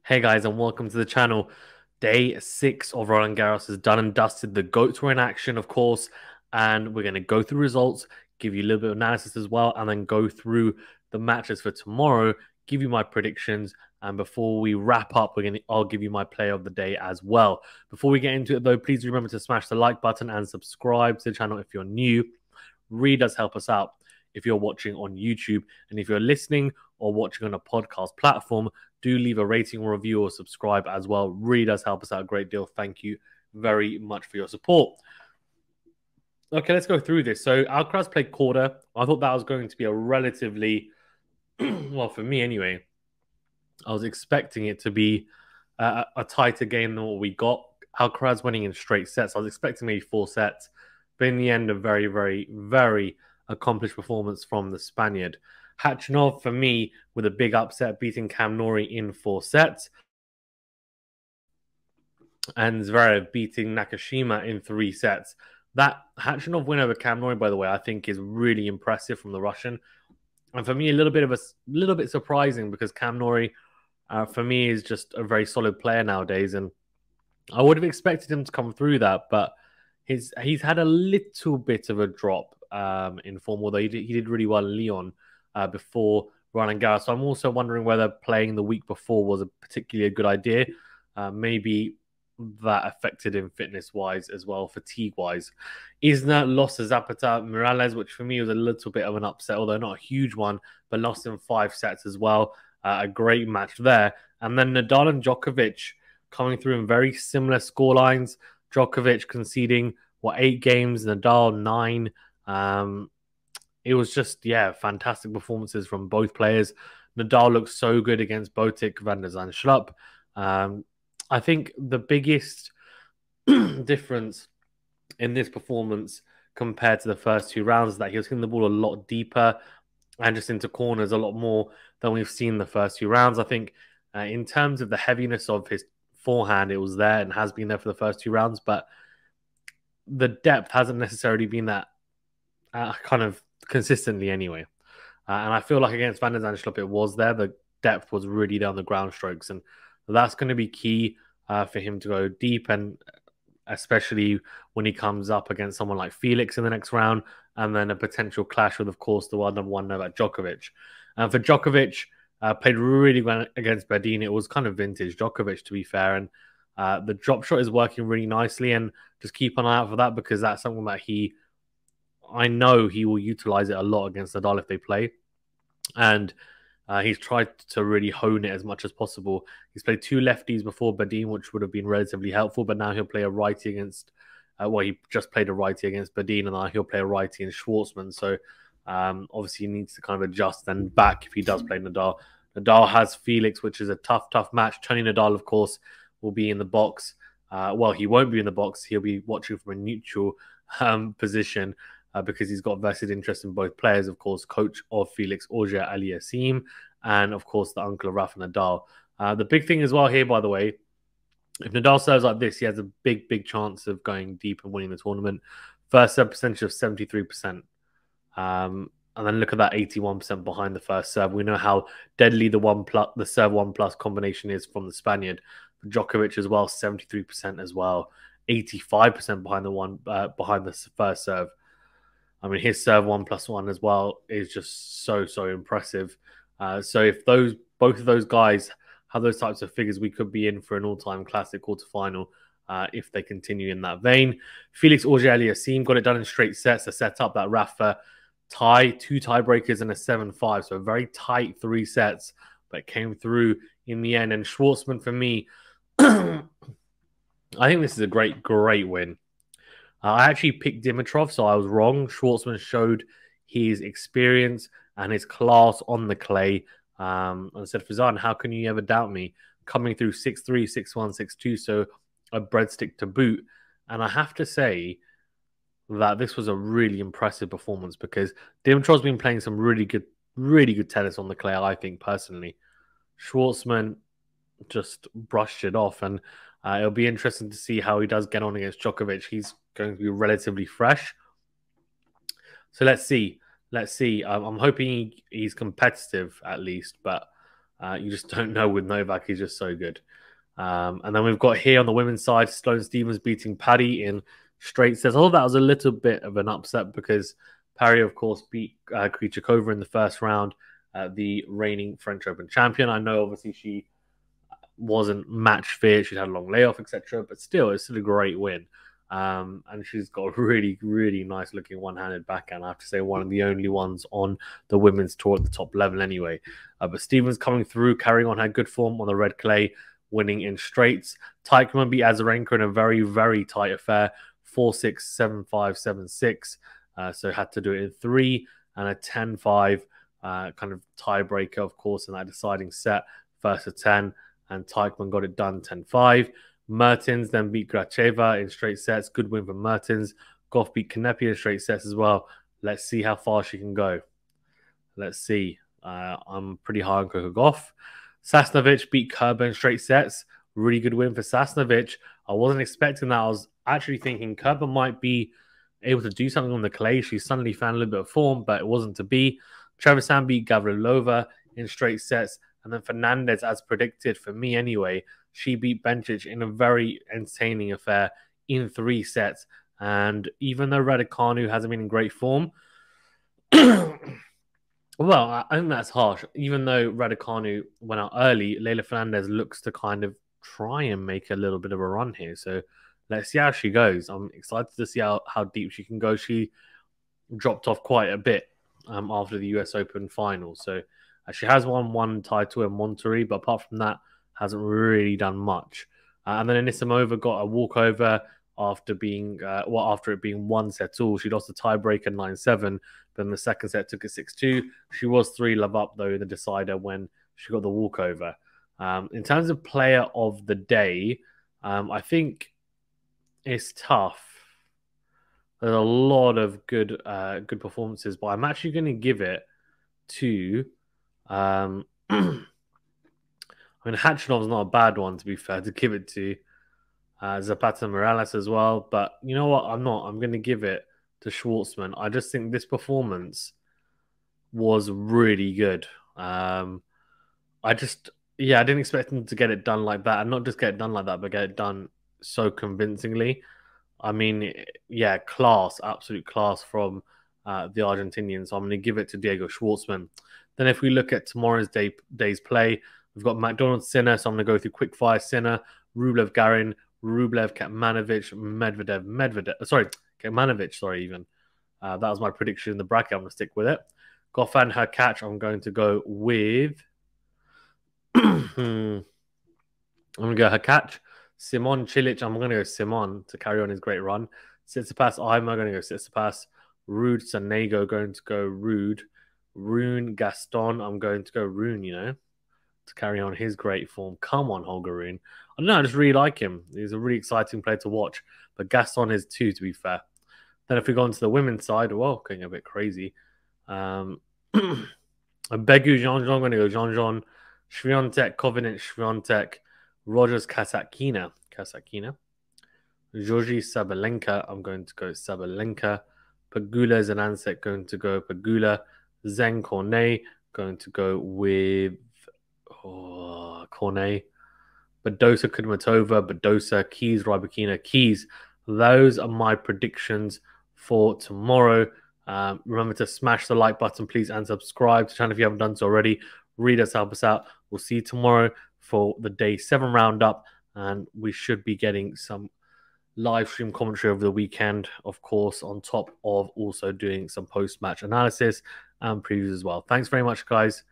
Hey guys, and welcome to the channel. Day 6 of Roland Garros is done and dusted. The GOATs were in action, of course, and we're going to go through results, give you a little bit of analysis as well, and then go through the matches for tomorrow, give you my predictions, and before we wrap up, I'll give you my play of the day as well. Before we get into it, though, please remember to smash the like button and subscribe to the channel if you're new. Really does help us out if you're watching on YouTube, and if you're listening or watching on a podcast platform, do leave a rating or review or subscribe as well. Really does help us out a great deal. Thank you very much for your support. Okay, let's go through this. So Alcaraz played quarter. I thought that was going to be a relatively, well, for me anyway, I was expecting it to be a tighter game than what we got. Alcaraz winning in straight sets. I was expecting maybe 4 sets, but in the end, a very, very, very accomplished performance from the Spaniard. Khachanov, for me, with a big upset, beating Cam Norrie in 4 sets. And Zverev beating Nakashima in 3 sets. That Khachanov win over Cam Norrie, by the way, I think is really impressive from the Russian. And for me, a little bit surprising because Cam Norrie, for me, is just a very solid player nowadays. And I would have expected him to come through that, but he's had a little bit of a drop in form, although he did really well in Lyon before Roland Garros. So I'm also wondering whether playing the week before was a particularly good idea. Maybe that affected him fitness-wise as well, fatigue-wise. Isner lost to Zapata Miralles, which for me was a little bit of an upset, although not a huge one, but lost in 5 sets as well. A great match there. And then Nadal and Djokovic coming through in very similar scorelines. Djokovic conceding, 8 games, Nadal 9. It was just, fantastic performances from both players. Nadal looked so good against Botic, Van der Zandschulp. I think the biggest difference in this performance compared to the first 2 rounds is that he was hitting the ball a lot deeper and just into corners a lot more than we've seen the first 2 rounds. I think in terms of the heaviness of his forehand, it was there and has been there for the first 2 rounds, but the depth hasn't necessarily been that kind of consistently anyway. And I feel like against Van der Zandschulp, it was there. The depth was really down the ground strokes, and that's going to be key for him to go deep, and especially when he comes up against someone like Felix in the next round, and then a potential clash with, of course, the world number 1 Novak Djokovic. And for Djokovic, played really well against Bedin. It was kind of vintage Djokovic, to be fair, and the drop shot is working really nicely, and just keep an eye out for that because that's something that I know he will utilize it a lot against Nadal if they play. And he's tried to really hone it as much as possible. He's played 2 lefties before Bedin, which would have been relatively helpful, but now he'll play a righty against, he just played a righty against Bedin, and now he'll play a righty in Schwartzman. So obviously he needs to kind of adjust and back if he does play Nadal. Nadal has Felix, which is a tough match. Tony Nadal, of course, will be in the box. He won't be in the box. He'll be watching from a neutral position because he's got vested interest in both players, of course, coach of Felix Auger-Aliassime, and, of course, the uncle of Rafa Nadal. The big thing as well here, by the way, if Nadal serves like this, he has a big chance of going deep and winning the tournament. First serve percentage of 73%. And then look at that 81% behind the first serve. We know how deadly the serve 1+ combination is from the Spaniard. Djokovic as well, 73% as well. 85% behind the first serve. I mean, his serve 1+1 as well is just so impressive. So if both of those guys have those types of figures, we could be in for an all-time classic quarterfinal if they continue in that vein. Felix Auger-Aliassime got it done in straight sets to set up that Rafa tie, 2 tiebreakers and a 7-5. So a very tight 3 sets, but came through in the end. And Schwartzman, for me, I think this is a great win. I actually picked Dimitrov, so I was wrong. Schwartzman showed his experience and his class on the clay. And said, Fazan, how can you ever doubt me? Coming through 6-3, 6-1, 6-2, so a breadstick to boot. And I have to say that this was a really impressive performance because Dimitrov's been playing some really good tennis on the clay, I think, personally. Schwartzman just brushed it off, and it'll be interesting to see how he does get on against Djokovic. He's going to be relatively fresh. So let's see. I'm hoping he's competitive at least, but You just don't know with Novak. He's just so good. And then we've got here on the women's side, Sloane Stephens beating Paddy in straight sets. I thought that was a little bit of an upset because Paddy, of course, beat Krejcikova in the first round, the reigning French Open champion. I know, obviously, she wasn't match fit. She'd had a long layoff, etc. But still, it's still a great win. And she's got a really, really nice looking one-handed backhand. I have to say, one of the only ones on the women's tour at the top level anyway. But Stephens coming through, carrying on her good form on the red clay, winning in straights. Teichmann beat Azarenka in a very, very tight affair, 4-6, 7-5, 7-6. So had to do it in 3 and a 10-5 kind of tiebreaker, of course, in that deciding set, first to 10. And Teichmann got it done 10-5. Mertens then beat Gracheva in straight sets. Good win for Mertens. Goff beat Kanepi in straight sets as well. Let's see how far she can go. Let's see. I'm pretty high on Coco Goff. Sasnovich beat Kerber in straight sets. Really good win for Sasnovich. I wasn't expecting that. I was actually thinking Kerber might be able to do something on the clay. She suddenly found a little bit of form, but it wasn't to be. Trevisan beat Gavrilova in straight sets. And then Fernandez, as predicted for me anyway, she beat Bencic in a very entertaining affair in 3 sets. And even though Raducanu hasn't been in great form, well, I think that's harsh. Even though Raducanu went out early, Leylah Fernandez looks to kind of try and make a little bit of a run here. So let's see how she goes. I'm excited to see how deep she can go. She dropped off quite a bit after the US Open final. So she has won 1 title in Monterrey, but apart from that, hasn't really done much. And then Anisimova got a walkover after being after it being 1 set all. She lost the tiebreaker 9-7, but in the second set took it 6-2. She was 3-love up though in the decider when she got the walkover. In terms of player of the day, I think it's tough. There's a lot of good performances, but I'm actually going to give it to. I mean, Hachanov's not a bad one, to be fair, to give it to. Zapata Morales as well. But you know what? I'm not. I'm going to give it to Schwartzman. I just think this performance was really good. I didn't expect him to get it done like that. And not just get it done like that, but get it done so convincingly. I mean, yeah, class, absolute class from the Argentinians. So I'm going to give it to Diego Schwartzman. Then if we look at tomorrow's day's play, we've got McDonald Sinner, so I'm going to go through quickfire. Sinner, Rublev Garin, Rublev Kecmanovic, Kecmanovic, even. That was my prediction in the bracket. I'm going to stick with it. Goffin, her catch, I'm going to go with... I'm going to go her catch. Simon Cilic, I'm going to go Simon to carry on his great run. Tsitsipas, I'm going to go Tsitsipas. Rude Sanego, going to go Rude. Rune Gaston, I'm going to go Rune, to carry on his great form. Come on, Holger Rune. I don't know, I just really like him. He's a really exciting player to watch. But Gaston is too, to be fair. Then if we go on to the women's side, going a bit crazy. Begu Jean-Jean, I'm going to go Jean-Jean. Swiatek, Covenant, Swiatek. Rogers, Kasatkina. Georgi Sabalenka, I'm going to go Sabalenka. Pagula Zanansek, going to go Pagula. Zeng Cornet, going to go with Cornet. Badosa Kudermetova, Badosa, Keys, Rybakina, Keys. Those are my predictions for tomorrow. Remember to smash the like button, please, and subscribe to the channel if you haven't done so already. Read us, help us out. We'll see you tomorrow for the day 7 roundup, and we should be getting some live stream commentary over the weekend, of course, on top of also doing some post-match analysis and previews as well. Thanks very much, guys.